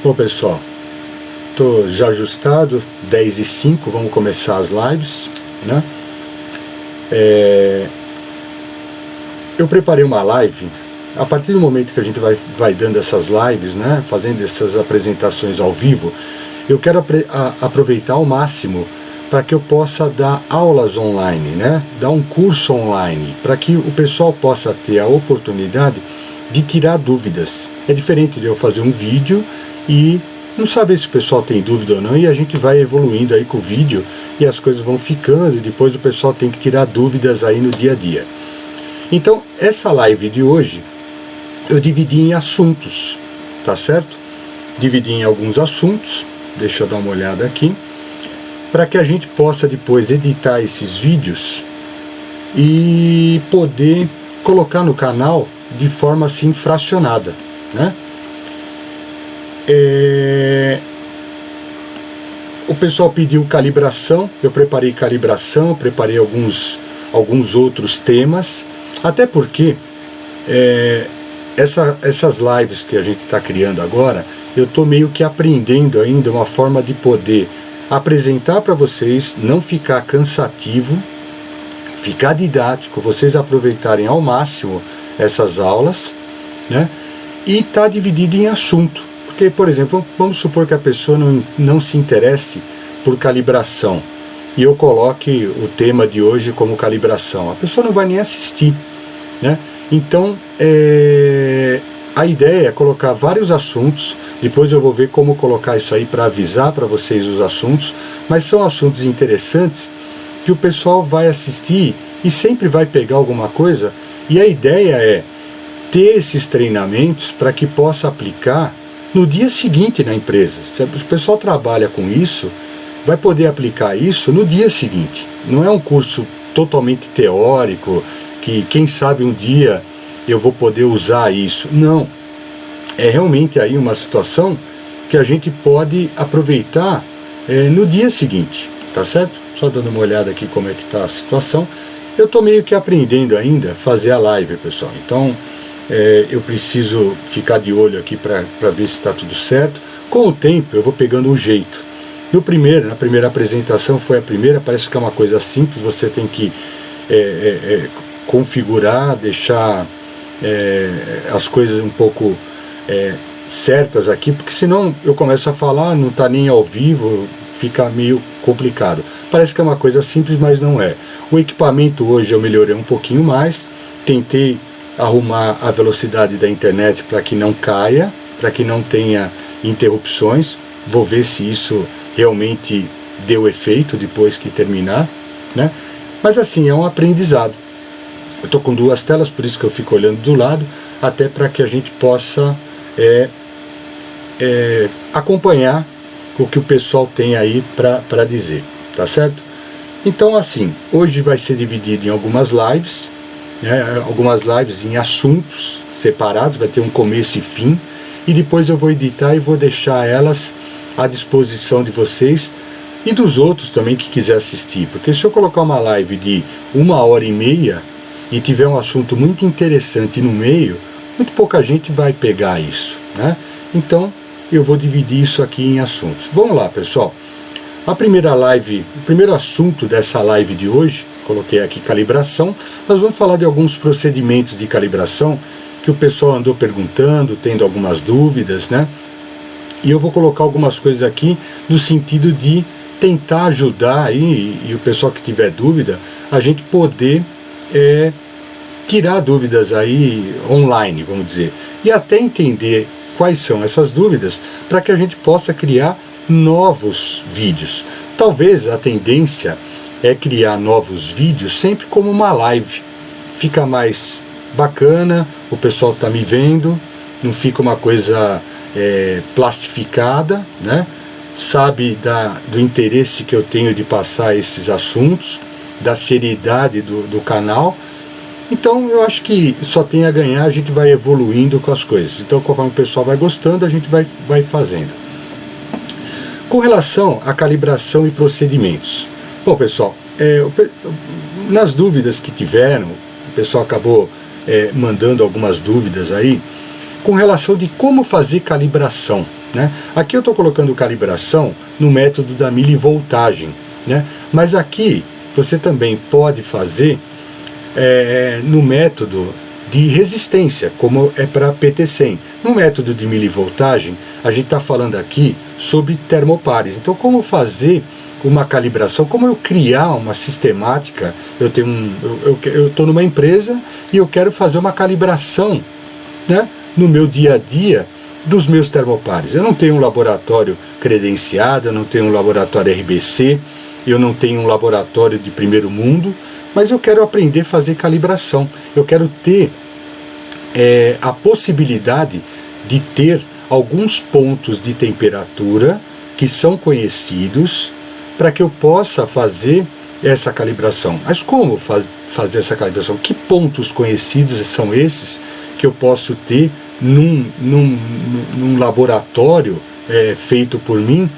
Bom, pessoal, estou já ajustado, 10h05, vamos começar as lives, né? Eu preparei uma live. A partir do momento que a gente vai dando essas lives, né, fazendo essas apresentações ao vivo, eu quero aproveitar ao máximo para que eu possa dar aulas online, né, dar um curso online, para que o pessoal possa ter a oportunidade de tirar dúvidas. É diferente de eu fazer um vídeo e não saber se o pessoal tem dúvida ou não, e a gente vai evoluindo aí com o vídeo e as coisas vão ficando, e depois o pessoal tem que tirar dúvidas aí no dia a dia. Então, essa live de hoje eu dividi em assuntos, tá certo? Dividi em alguns assuntos, deixa eu dar uma olhada aqui, para que a gente possa depois editar esses vídeos e poder colocar no canal de forma assim fracionada, né? O pessoal pediu calibração, eu preparei calibração, preparei alguns outros temas, até porque essas lives que a gente está criando agora, eu estou meio que aprendendo ainda uma forma de poder apresentar para vocês, não ficar cansativo, ficar didático, vocês aproveitarem ao máximo essas aulas, né? E está dividido em assunto. Porque, por exemplo, vamos supor que a pessoa não se interesse por calibração e eu coloque o tema de hoje como calibração. A pessoa não vai nem assistir, né? Então, a ideia é colocar vários assuntos. Depois eu vou ver como colocar isso aí para avisar para vocês os assuntos. Mas são assuntos interessantes que o pessoal vai assistir e sempre vai pegar alguma coisa. E a ideia é ter esses treinamentos para que possa aplicar no dia seguinte na empresa. Se o pessoal trabalha com isso, vai poder aplicar isso no dia seguinte. Não é um curso totalmente teórico, que quem sabe um dia eu vou poder usar isso. Não. É realmente aí uma situação que a gente pode aproveitar no dia seguinte, tá certo? Só dando uma olhada aqui como é que está a situação. Eu estou meio que aprendendo ainda a fazer a live, pessoal. Então, eu preciso ficar de olho aqui para ver se está tudo certo. Com o tempo eu vou pegando um jeito. Na primeira apresentação foi a primeira, parece que é uma coisa simples, você tem que configurar, deixar as coisas um pouco certas aqui, porque senão eu começo a falar, não está nem ao vivo, fica meio complicado. Parece que é uma coisa simples, mas não é. O equipamento hoje eu melhorei um pouquinho mais, tentei arrumar a velocidade da internet para que não caia, para que não tenha interrupções. Vou ver se isso realmente deu efeito depois que terminar, né? Mas assim, é um aprendizado. Eu estou com duas telas, por isso que eu fico olhando do lado, até para que a gente possa acompanhar o que o pessoal tem aí para dizer, tá certo? Então assim, hoje vai ser dividido em algumas lives, algumas lives em assuntos separados, vai ter um começo e fim, e depois eu vou editar e vou deixar elas à disposição de vocês e dos outros também que quiser assistir, porque se eu colocar uma live de 1h30 e tiver um assunto muito interessante no meio, muito pouca gente vai pegar isso, né? Então eu vou dividir isso aqui em assuntos. Vamos lá, pessoal. A primeira live, o primeiro assunto dessa live de hoje, coloquei aqui calibração. Nós vamos falar de alguns procedimentos de calibração que o pessoal andou perguntando, tendo algumas dúvidas, né? E eu vou colocar algumas coisas aqui no sentido de tentar ajudar aí, e o pessoal que tiver dúvida, a gente poder tirar dúvidas aí online, vamos dizer, e até entender quais são essas dúvidas para que a gente possa criar novos vídeos. Talvez a tendência é criar novos vídeos sempre como uma live. Fica mais bacana, o pessoal está me vendo, não fica uma coisa plastificada, né? Sabe do interesse que eu tenho de passar esses assuntos, da seriedade do canal. Então eu acho que só tem a ganhar, a gente vai evoluindo com as coisas. Então conforme o pessoal vai gostando, a gente vai fazendo. Com relação à calibração e procedimentos. Bom, pessoal, nas dúvidas que tiveram, o pessoal acabou mandando algumas dúvidas aí, com relação de como fazer calibração, né? Aqui eu estou colocando calibração no método da milivoltagem, né? Mas aqui você também pode fazer no método de resistência, como é para PT100. No método de milivoltagem, a gente está falando aqui sobre termopares. Então, como fazer uma calibração, como eu criar uma sistemática? Eu estou numa empresa e eu quero fazer uma calibração, né, no meu dia a dia dos meus termopares. Eu não tenho um laboratório credenciado, eu não tenho um laboratório RBC, eu não tenho um laboratório de primeiro mundo, mas eu quero aprender a fazer calibração. Eu quero ter a possibilidade de ter alguns pontos de temperatura que são conhecidos para que eu possa fazer essa calibração. Mas como fazer essa calibração? Que pontos conhecidos são esses que eu posso ter num laboratório feito por mim,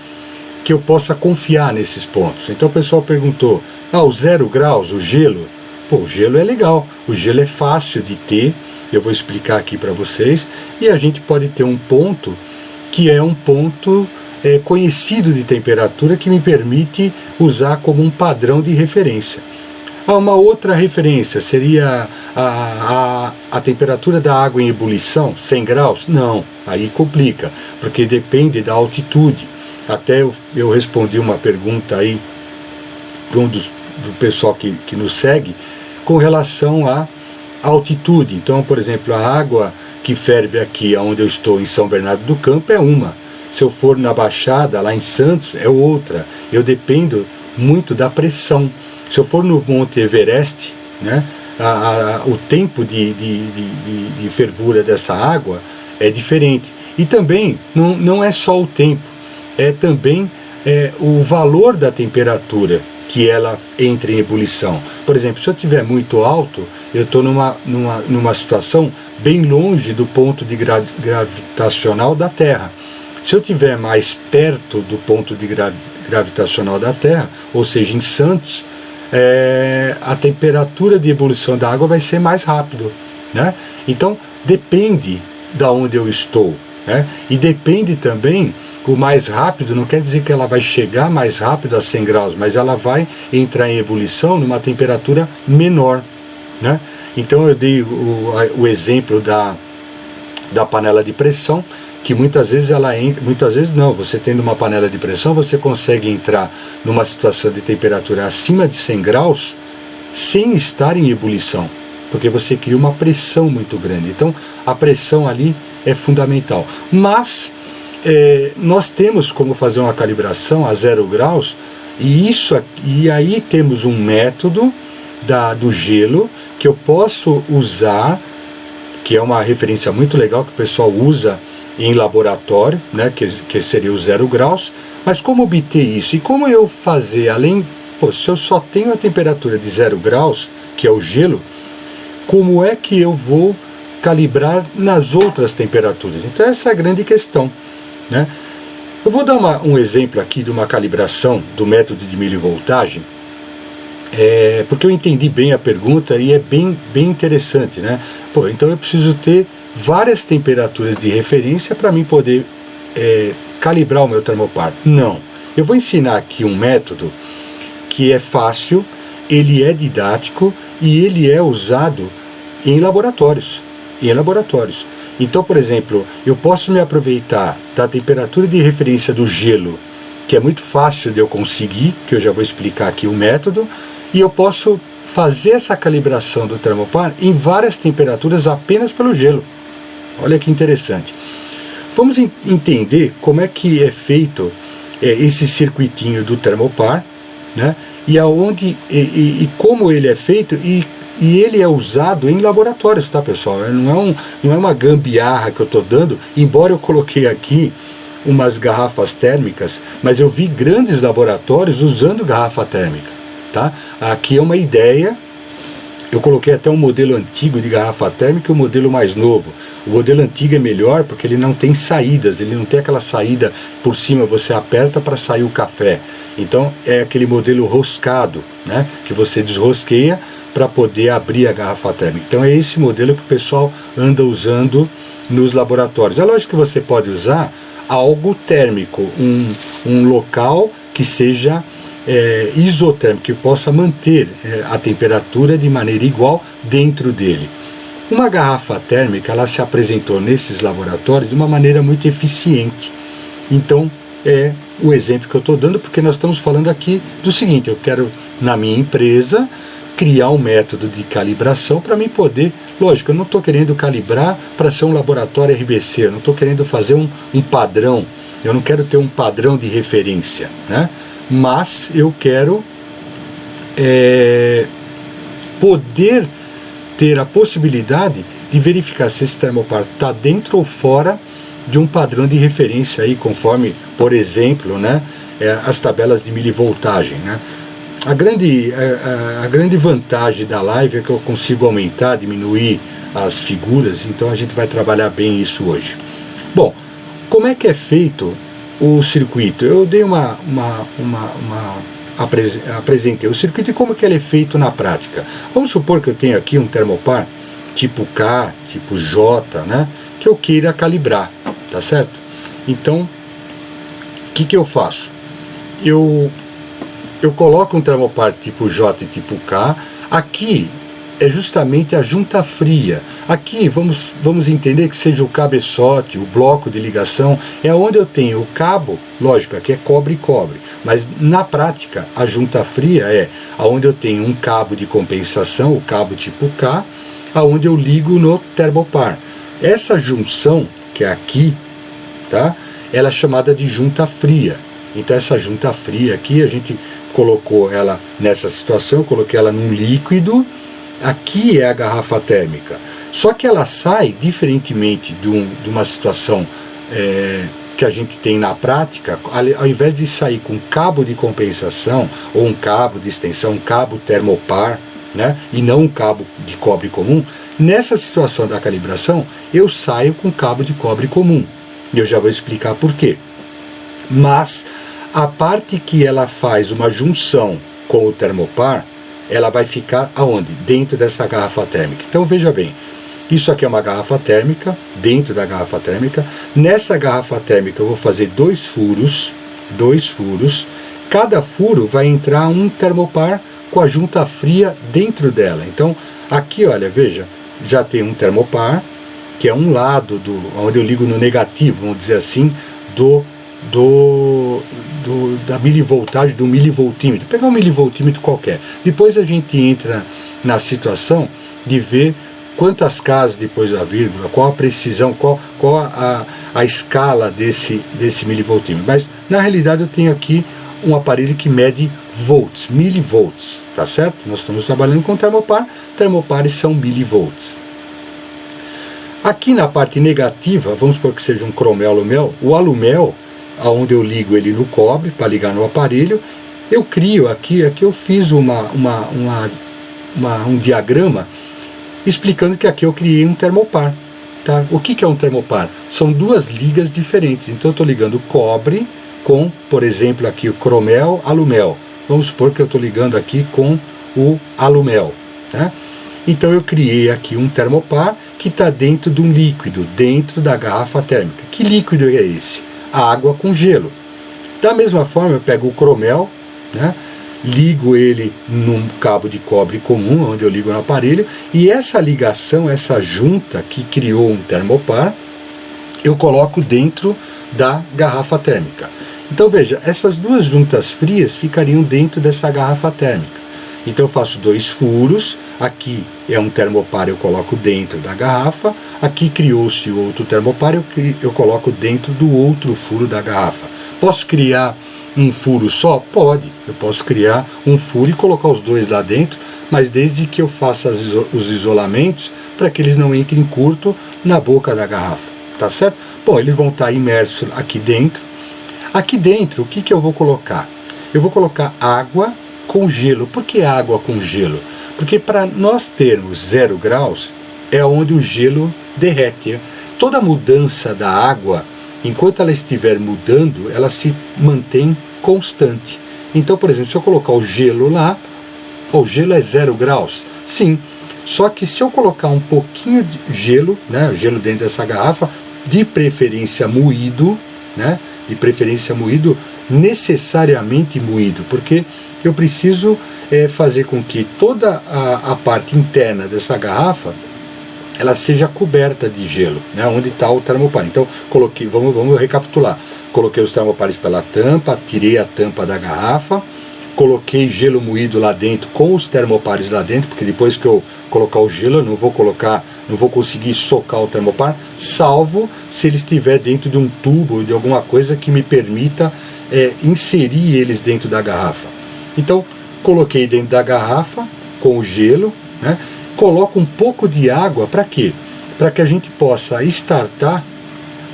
que eu possa confiar nesses pontos? Então o pessoal perguntou, o 0 graus, o gelo? Pô, o gelo é legal, o gelo é fácil de ter, eu vou explicar aqui para vocês, e a gente pode ter um ponto que é um ponto conhecido de temperatura que me permite usar como um padrão de referência. Uma outra referência seria a temperatura da água em ebulição, 100 graus? Não, aí complica, porque depende da altitude. Até eu respondi uma pergunta aí para do pessoal que nos segue, com relação à altitude. Então, por exemplo, a água que ferve aqui onde eu estou, em São Bernardo do Campo, é uma. Se eu for na Baixada, lá em Santos, é outra. Eu dependo muito da pressão. Se eu for no Monte Everest, né, o tempo de fervura dessa água é diferente. E também, não é só o tempo, é também o valor da temperatura que ela entra em ebulição. Por exemplo, se eu estiver muito alto, eu estou numa situação bem longe do ponto de gravitacional da Terra. Se eu estiver mais perto do ponto de gravitacional da Terra, ou seja, em Santos, a temperatura de ebulição da água vai ser mais rápido, né? Então, depende da onde eu estou, né? E depende também, o mais rápido não quer dizer que ela vai chegar mais rápido a 100 graus, mas ela vai entrar em ebulição numa temperatura menor, né? Então eu dei o exemplo da panela de pressão, que muitas vezes muitas vezes não, você tendo uma panela de pressão, você consegue entrar numa situação de temperatura acima de 100 graus sem estar em ebulição, porque você cria uma pressão muito grande. Então a pressão ali é fundamental. Mas nós temos como fazer uma calibração a 0 graus, e aí temos um método do gelo que eu posso usar, que é uma referência muito legal que o pessoal usa em laboratório, né, que seria o 0 graus. Mas como obter isso? E como eu fazer, se eu só tenho a temperatura de 0 graus, que é o gelo, como é que eu vou calibrar nas outras temperaturas? Então essa é a grande questão, né? Eu vou dar um exemplo aqui de uma calibração do método de milivoltagem, porque eu entendi bem a pergunta e é bem interessante, né? Então eu preciso ter várias temperaturas de referência para mim poder calibrar o meu termopar. Não, eu vou ensinar aqui um método que é fácil, ele é didático e ele é usado em laboratórios. Então, por exemplo, eu posso me aproveitar da temperatura de referência do gelo, que é muito fácil de eu conseguir, que eu já vou explicar aqui o método, e eu posso fazer essa calibração do termopar em várias temperaturas apenas pelo gelo. Olha que interessante. Vamos entender como é que é feito esse circuitinho do termopar, né? E como ele é feito e ele é usado em laboratórios, tá, pessoal? Não é uma gambiarra que eu estou dando, embora eu coloquei aqui umas garrafas térmicas, mas eu vi grandes laboratórios usando garrafa térmica, tá? Aqui é uma ideia. Eu coloquei até um modelo antigo de garrafa térmica e um modelo mais novo. O modelo antigo é melhor porque ele não tem saídas, ele não tem aquela saída por cima, você aperta para sair o café. Então é aquele modelo roscado, né, que você desrosqueia para poder abrir a garrafa térmica. Então é esse modelo que o pessoal anda usando nos laboratórios. É lógico que você pode usar algo térmico, um local que seja isotérmico, que possa manter a temperatura de maneira igual dentro dele. Uma garrafa térmica, ela se apresentou nesses laboratórios de uma maneira muito eficiente. Então, é o exemplo que eu estou dando, porque nós estamos falando aqui do seguinte: eu quero, na minha empresa, criar um método de calibração para mim poder, lógico, eu não estou querendo calibrar para ser um laboratório RBC, eu não estou querendo fazer um padrão, eu não quero ter um padrão de referência, né? Mas eu quero poder ter a possibilidade de verificar se esse termopar está dentro ou fora de um padrão de referência aí, conforme, por exemplo, né, as tabelas de milivoltagem, né? A grande vantagem da live é que eu consigo aumentar, diminuir as figuras, então a gente vai trabalhar bem isso hoje. Bom, como é que é feito o circuito? Eu dei apresentei o circuito e como que ele é feito na prática. Vamos supor que eu tenho aqui um termopar tipo K, tipo J, né, que eu queira calibrar, tá certo? Então, o que eu faço? Eu coloco um termopar tipo J e tipo K. Aqui é justamente a junta fria. Aqui vamos entender que seja o cabeçote, o bloco de ligação, é onde eu tenho o cabo, lógico, aqui é cobre e cobre, mas na prática a junta fria é onde eu tenho um cabo de compensação, o cabo tipo K, aonde eu ligo no termopar. Essa junção, que é aqui, tá? Ela é chamada de junta fria. Então essa junta fria aqui, a gente colocou ela nessa situação, eu coloquei ela num líquido. Aqui é a garrafa térmica, só que ela sai diferentemente de uma situação que a gente tem na prática. Ao invés de sair com cabo de compensação ou um cabo de extensão, um cabo termopar, né, e não um cabo de cobre comum, nessa situação da calibração eu saio com cabo de cobre comum, e eu já vou explicar por quê. Mas a parte que ela faz uma junção com o termopar, ela vai ficar aonde? Dentro dessa garrafa térmica. Então veja bem, isso aqui é uma garrafa térmica, dentro da garrafa térmica. Nessa garrafa térmica eu vou fazer dois furos, cada furo vai entrar um termopar com a junta fria dentro dela. Então aqui, olha, veja, já tem um termopar, que é um lado onde eu ligo no negativo, vamos dizer assim, da milivoltagem, do milivoltímetro. Pegar um milivoltímetro qualquer. Depois a gente entra na situação de ver quantas casas depois da vírgula, qual a precisão, qual a escala desse milivoltímetro. Mas na realidade eu tenho aqui um aparelho que mede volts, milivolts, tá certo? Nós estamos trabalhando com termopar, termopares são milivolts. Aqui na parte negativa, vamos supor que seja um cromel alumel, o alumel, onde eu ligo ele no cobre para ligar no aparelho, eu crio aqui eu fiz um diagrama explicando que aqui eu criei um termopar, tá? O que é um termopar? São duas ligas diferentes. Então eu estou ligando cobre com, por exemplo, aqui o cromel alumel. Vamos supor que eu estou ligando aqui com o alumel, tá? Então eu criei aqui um termopar que está dentro de um líquido, dentro da garrafa térmica. Que líquido é esse? Água com gelo. Da mesma forma eu pego o cromel, né, ligo ele num cabo de cobre comum, onde eu ligo no aparelho, e essa ligação, essa junta que criou um termopar, eu coloco dentro da garrafa térmica. Então veja, essas duas juntas frias ficariam dentro dessa garrafa térmica. Então eu faço dois furos, aqui é um termopar, eu coloco dentro da garrafa, aqui criou-se outro termopar, eu coloco dentro do outro furo da garrafa. Posso criar um furo só? Pode, eu posso criar um furo e colocar os dois lá dentro, mas desde que eu faça os isolamentos para que eles não entrem curto na boca da garrafa, tá certo? Bom, eles vão estar imersos aqui dentro. Aqui dentro, o que eu vou colocar? Eu vou colocar água com gelo. Por que água com gelo? Porque para nós termos 0 graus é onde o gelo derrete. Toda mudança da água, enquanto ela estiver mudando, ela se mantém constante. Então, por exemplo, se eu colocar o gelo lá, o gelo é 0 graus? Sim. Só que se eu colocar um pouquinho de gelo, né, o gelo dentro dessa garrafa, de preferência moído, né? De preferência moído, necessariamente moído, porque eu preciso fazer com que toda a parte interna dessa garrafa ela seja coberta de gelo, né? Onde está o termopar. Então coloquei, vamos recapitular. Coloquei os termopares pela tampa, tirei a tampa da garrafa, coloquei gelo moído lá dentro com os termopares lá dentro, porque depois que eu colocar o gelo eu não vou conseguir socar o termopar, salvo se ele estiver dentro de um tubo ou de alguma coisa que me permita inserir eles dentro da garrafa. Então coloquei dentro da garrafa com o gelo, né? Coloco um pouco de água, para quê? Para que a gente possa startar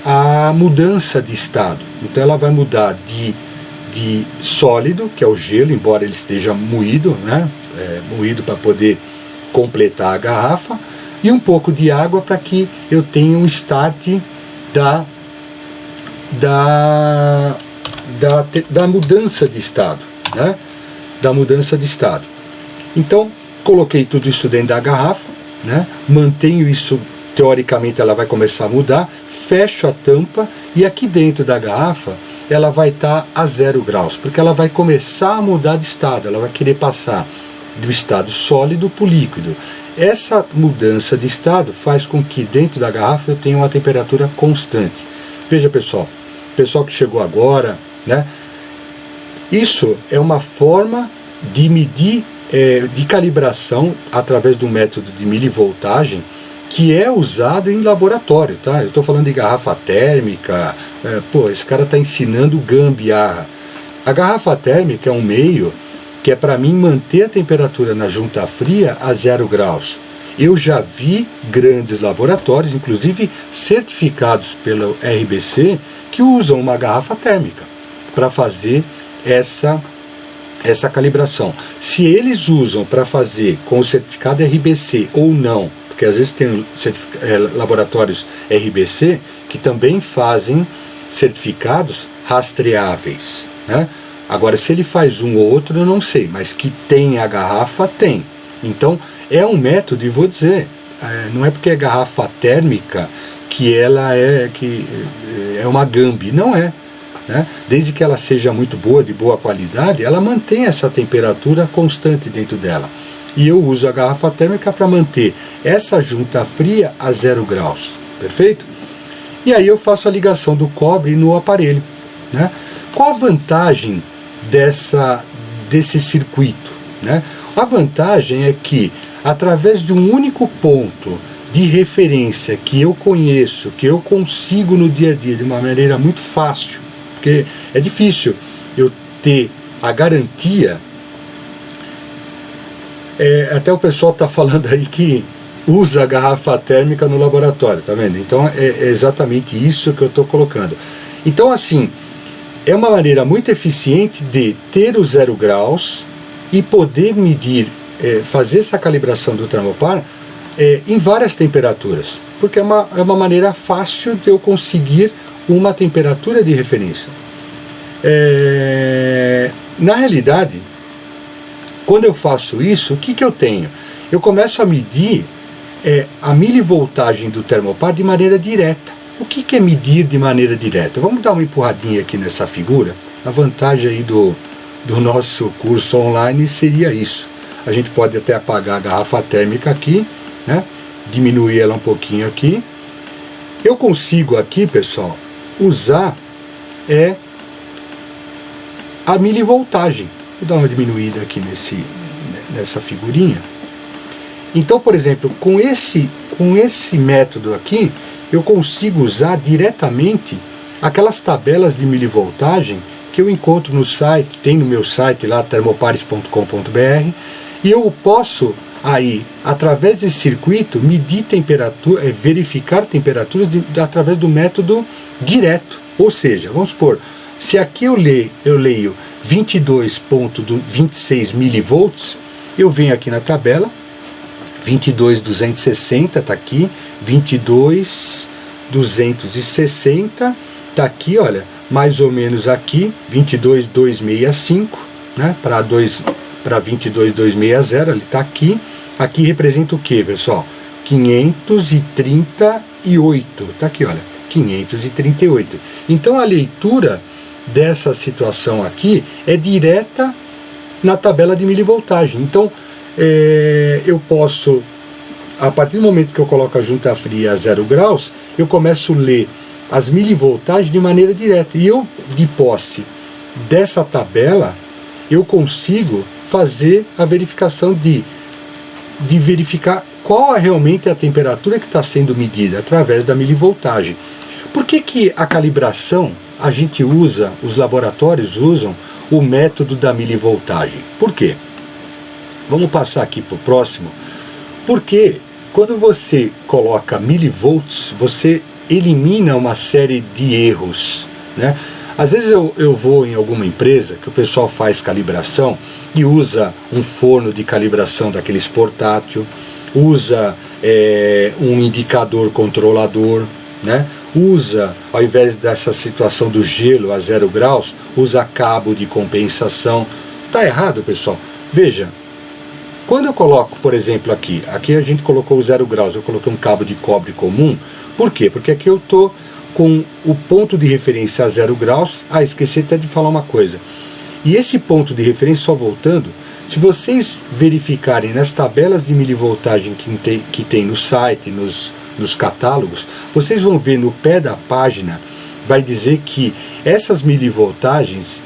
a mudança de estado. Então ela vai mudar de sólido, que é o gelo, embora ele esteja moído, né? Moído para poder completar a garrafa, e um pouco de água para que eu tenha um start da mudança de estado, né? Da mudança de estado. Então coloquei tudo isso dentro da garrafa, né? Mantenho isso, teoricamente ela vai começar a mudar, fecho a tampa e aqui dentro da garrafa ela vai estar a 0 graus, porque ela vai começar a mudar de estado, ela vai querer passar do estado sólido para o líquido. Essa mudança de estado faz com que dentro da garrafa eu tenha uma temperatura constante. Veja pessoal que chegou agora, né? Isso é uma forma de medir, de calibração através do método de milivoltagem que é usado em laboratório, tá? Eu estou falando de garrafa térmica, esse cara está ensinando gambiarra. A garrafa térmica é um meio que é para mim manter a temperatura na junta fria a 0 graus. Eu já vi grandes laboratórios, inclusive certificados pelo RBC, que usam uma garrafa térmica para fazer essa calibração. Se eles usam para fazer com o certificado RBC ou não, porque às vezes tem laboratórios RBC que também fazem certificados rastreáveis, né? Agora, se ele faz um ou outro, eu não sei, mas que tem a garrafa, tem. Então, é um método, e vou dizer, não é porque é garrafa térmica que ela é uma gambi, não é. Né? Desde que ela seja muito boa, de boa qualidade, ela mantém essa temperatura constante dentro dela. E eu uso a garrafa térmica para manter essa junta fria a 0 graus, perfeito? E aí eu faço a ligação do cobre no aparelho, né? Qual a vantagem desse circuito, né? A vantagem é que, através de um único ponto de referência que eu conheço, que eu consigo no dia a dia de uma maneira muito fácil, porque é difícil eu ter a garantia, até o pessoal está falando aí que usa a garrafa térmica no laboratório, tá vendo? Então é exatamente isso que eu estou colocando. Então assim, é uma maneira muito eficiente de ter o 0 graus e poder medir, fazer essa calibração do termopar em várias temperaturas, porque é uma maneira fácil de eu conseguir uma temperatura de referência. Na realidade, quando eu faço isso, o que eu tenho? Eu começo a medir a milivoltagem do termopar de maneira direta. O que é medir de maneira direta? Vamos dar uma empurradinha aqui nessa figura. A vantagem aí do nosso curso online seria isso. A gente pode até apagar a garrafa térmica aqui, né? Diminuir ela um pouquinho aqui. Eu consigo aqui, pessoal, usar a milivoltagem. Vou dar uma diminuída aqui nessa figurinha. Então, por exemplo, com esse método aqui, eu consigo usar diretamente aquelas tabelas de milivoltagem que eu encontro no site, tem no meu site lá, termopares.com.br, e eu posso aí, através desse circuito, medir temperatura, verificar temperaturas através do método direto. Ou seja, vamos supor, se aqui eu leio 22.26 milivolts, eu venho aqui na tabela, 22.260 está aqui, 22.260 está aqui, olha, mais ou menos aqui, 22.265, né, para 22.260, ele está aqui. Aqui representa o que, pessoal? 538, está aqui, olha, 538. Então a leitura dessa situação aqui é direta na tabela de milivoltagem. Então eu posso, a partir do momento que eu coloco a junta fria a 0 graus, eu começo a ler as milivoltagens de maneira direta. E eu, de posse dessa tabela, eu consigo fazer a verificação de verificar qual é realmente a temperatura que está sendo medida através da milivoltagem. Por que a calibração, a gente usa, os laboratórios usam o método da milivoltagem? Por quê? Vamos passar aqui para o próximo. Porque quando você coloca milivolts, você elimina uma série de erros, né? Às vezes eu vou em alguma empresa que o pessoal faz calibração e usa um forno de calibração daqueles portátil, usa um indicador controlador, né? Usa, ao invés dessa situação do gelo a 0 graus, usa cabo de compensação. Está errado, pessoal. Veja, quando eu coloco, por exemplo, aqui a gente colocou 0 graus, eu coloquei um cabo de cobre comum. Por quê? Porque aqui eu estou com o ponto de referência a 0 graus. Esqueci até de falar uma coisa. E esse ponto de referência, só voltando, se vocês verificarem nas tabelas de milivoltagem que tem no site, nos catálogos, vocês vão ver no pé da página, vai dizer que essas milivoltagens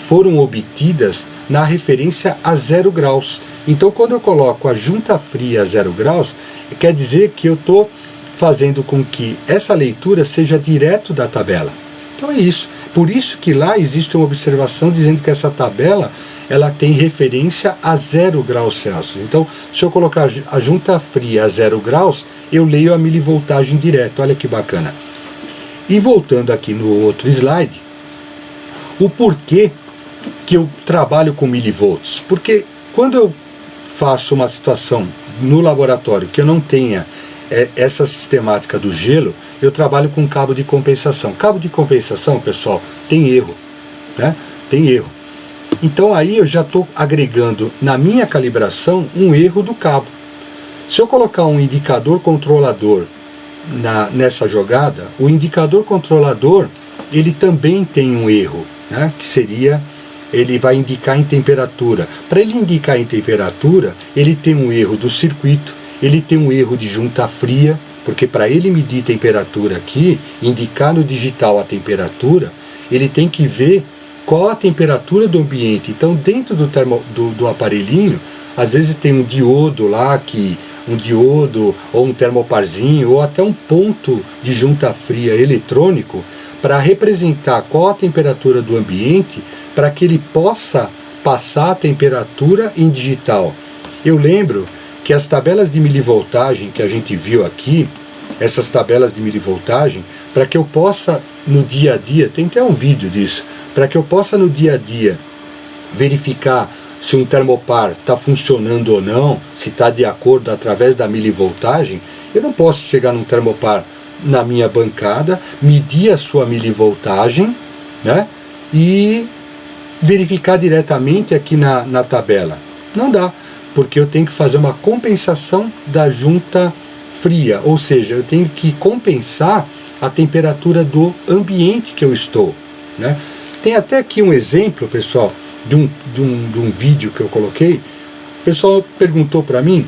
foram obtidas na referência a 0 graus. Então, quando eu coloco a junta fria a 0 graus, quer dizer que eu estou fazendo com que essa leitura seja direto da tabela. Então é isso. Por isso que lá existe uma observação dizendo que essa tabela ela tem referência a 0 graus Celsius. Então, se eu colocar a junta fria a 0 graus, eu leio a milivoltagem direto. Olha que bacana. E voltando aqui no outro slide, o porquê que eu trabalho com milivolts. Porque quando eu faço uma situação no laboratório que eu não tenha essa sistemática do gelo, eu trabalho com cabo de compensação. Cabo de compensação, pessoal, tem erro, né? Tem erro. Então aí eu já estou agregando na minha calibração um erro do cabo. Se eu colocar um indicador controlador nessa jogada, o indicador controlador ele também tem um erro, né? Que seria, ele vai indicar em temperatura. Para ele indicar em temperatura, ele tem um erro do circuito, ele tem um erro de junta fria, porque para ele medir temperatura aqui, indicar no digital a temperatura, ele tem que ver qual a temperatura do ambiente. Então, dentro do aparelhinho, às vezes tem um diodo lá, um diodo ou um termoparzinho, ou até um ponto de junta fria eletrônico, para representar qual a temperatura do ambiente, para que ele possa passar a temperatura em digital. Eu lembro que as tabelas de milivoltagem que a gente viu aqui, essas tabelas de milivoltagem, para que eu possa no dia a dia, tem até um vídeo disso, para que eu possa no dia a dia verificar se um termopar está funcionando ou não, se está de acordo através da milivoltagem, eu não posso chegar num termopar na minha bancada, medir a sua milivoltagem, né, e verificar diretamente aqui na tabela. Não dá, porque eu tenho que fazer uma compensação da junta fria, ou seja, eu tenho que compensar a temperatura do ambiente que eu estou, né? Tem até aqui um exemplo, pessoal, de um vídeo que eu coloquei. O pessoal perguntou para mim,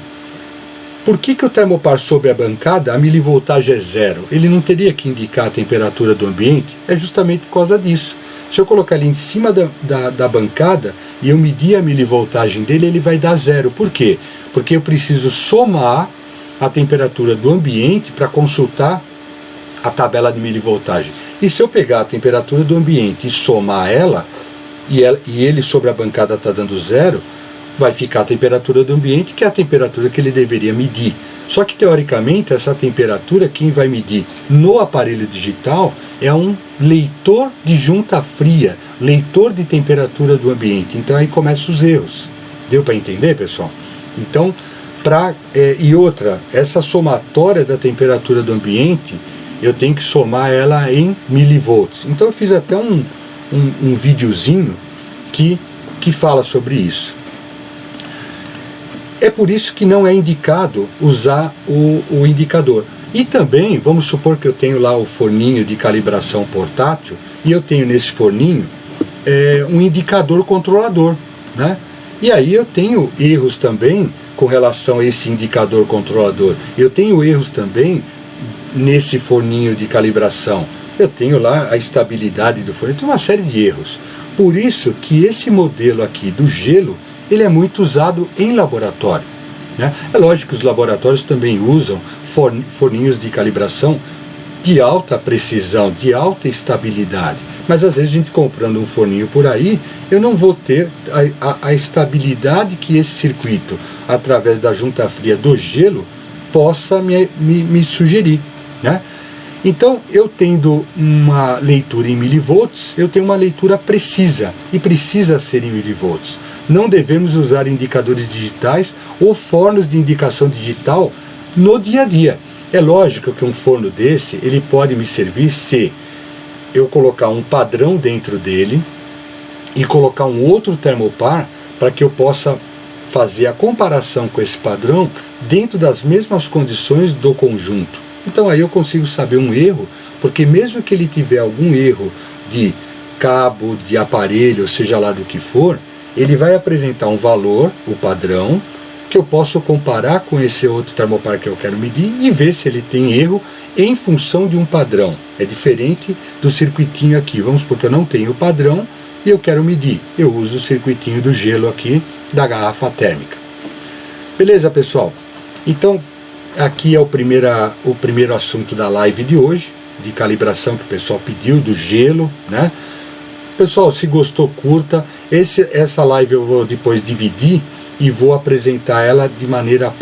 por que o termopar sob a bancada, a milivoltagem é 0? Ele não teria que indicar a temperatura do ambiente? É justamente por causa disso. Se eu colocar ele em cima da bancada e eu medir a milivoltagem dele, ele vai dar 0. Por quê? Porque eu preciso somar a temperatura do ambiente para consultar a tabela de milivoltagem. E se eu pegar a temperatura do ambiente e somar ela, e ele sobre a bancada está dando 0, vai ficar a temperatura do ambiente, que é a temperatura que ele deveria medir. Só que, teoricamente, essa temperatura, quem vai medir no aparelho digital é um leitor de junta fria, leitor de temperatura do ambiente. Então aí começam os erros. Deu para entender, pessoal? Então, e outra, essa somatória da temperatura do ambiente, eu tenho que somar ela em milivolts. Então eu fiz até um videozinho que fala sobre isso. É por isso que não é indicado usar o indicador. E também, vamos supor que eu tenho lá o forninho de calibração portátil, e eu tenho nesse forninho um indicador controlador, né? E aí eu tenho erros também com relação a esse indicador controlador. Eu tenho erros também nesse forninho de calibração. Eu tenho lá a estabilidade do forninho, tem uma série de erros. Por isso que esse modelo aqui do gelo, ele é muito usado em laboratório, né? É lógico que os laboratórios também usam forninhos de calibração de alta precisão, de alta estabilidade. Mas às vezes a gente comprando um forninho por aí, eu não vou ter a estabilidade que esse circuito, através da junta fria do gelo, possa me sugerir, né? Então, eu tendo uma leitura em milivolts, eu tenho uma leitura precisa, e precisa ser em milivolts. Não devemos usar indicadores digitais ou fornos de indicação digital no dia a dia. É lógico que um forno desse, ele pode me servir se eu colocar um padrão dentro dele e colocar um outro termopar para que eu possa fazer a comparação com esse padrão dentro das mesmas condições do conjunto. Então aí eu consigo saber um erro, porque mesmo que ele tiver algum erro de cabo, de aparelho, seja lá do que for, ele vai apresentar um valor, o padrão, que eu posso comparar com esse outro termopar que eu quero medir e ver se ele tem erro em função de um padrão. É diferente do circuitinho aqui. Vamos supor que eu não tenho o padrão e eu quero medir. Eu uso o circuitinho do gelo aqui da garrafa térmica. Beleza, pessoal? Então, aqui é o primeiro assunto da live de hoje, de calibração que o pessoal pediu, do gelo, né? Pessoal, se gostou, curta. Essa live eu vou depois dividir e vou apresentar ela de maneira